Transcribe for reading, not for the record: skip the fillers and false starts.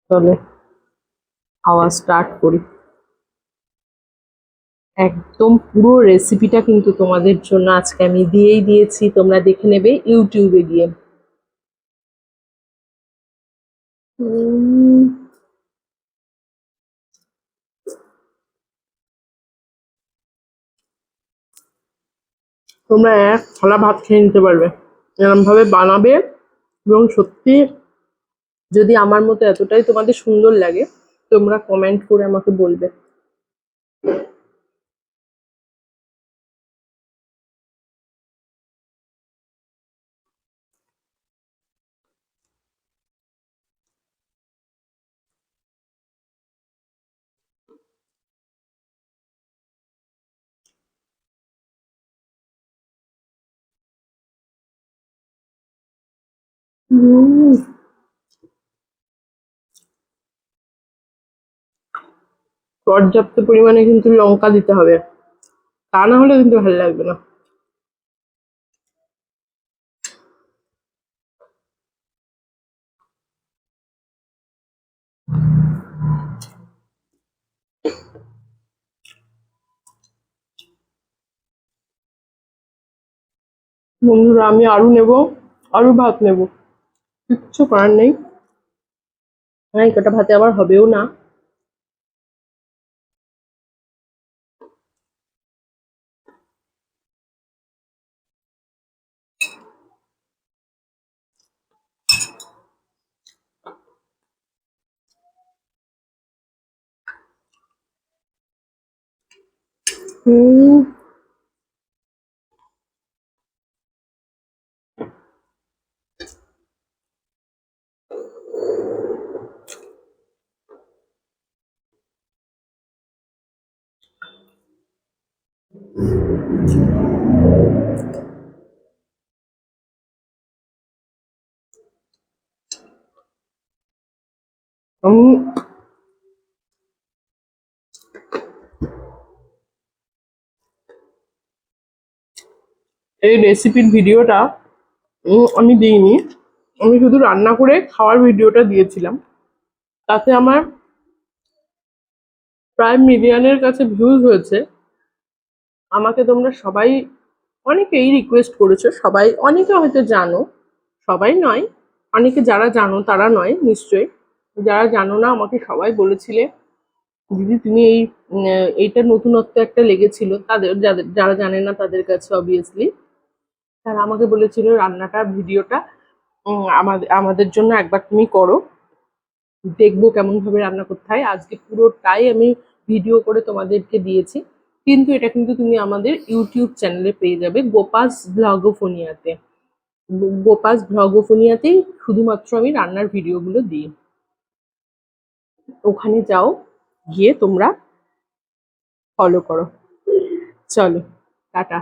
চলে খাওয়া স্টার্ট করি। একদম পুরো রেসিপিটা কিন্তু তোমাদের জন্য আজকে আমি দিয়েই দিয়েছি, তোমরা দেখে নেবে ইউটিউবে গিয়ে। উম, তোমরা এক থালা ভাত খেয়ে নিতে পারবে, এরকম ভাবে বানাবে। এবং সত্যি যদি আমার মতো এতটাই তোমাদের সুন্দর লাগে, তোমরা কমেন্ট করে আমাকে বলবে। উম, পর্যাপ্ত পরিমাণে কিন্তু লঙ্কা দিতে হবে, তা না হলে কিন্তু ভালো লাগবে না। বন্ধুরা আমি আরো নেব, আরো ভাত নেব, কিচ্ছু করার নেই। হ্যাঁ, কটা ভাতে আবার হবেও না। হুম। উম, এই রেসিপির ভিডিওটা আমি দিইনি, আমি শুধু রান্না করে খাওয়ার ভিডিওটা দিয়েছিলাম। তাতে আমার প্রায় মিলিয়নের কাছে ভিউজ হয়েছে। আমাকে তোমরা সবাই অনেকেই রিকোয়েস্ট করেছো, সবাই অনেকে হয়তো জানো, সবাই নয়, অনেকে যারা জানো তারা নয় নিশ্চয়ই, যারা জানো না আমাকে সবাই বলেছিলে দিদি তুমি এইটা নতুনত্ব একটা লেগেছিল তাদের, যাদের যারা জানে না তাদের কাছে অবভিয়াসলি। তারা আমাকে বলেছিল রান্নাটা ভিডিওটা আমাদের আমাদের জন্য একবার তুমি করো, দেখবো কেমন ভাবে রান্না করতে হয়। আজকে পুরোটাই আমি ভিডিও করে তোমাদেরকে দিয়েছি, কিন্তু এটা কিন্তু তুমি আমাদের ইউটিউব চ্যানেলে পেয়ে যাবে গোপাস ব্লগোফোনিয়াতে। গোপাস ব্লগোফোনিয়াতেই শুধুমাত্র আমি রান্নার ভিডিওগুলো দিই, ওখানে যাও, গিয়ে তোমরা ফলো করো। চলো, টাটা।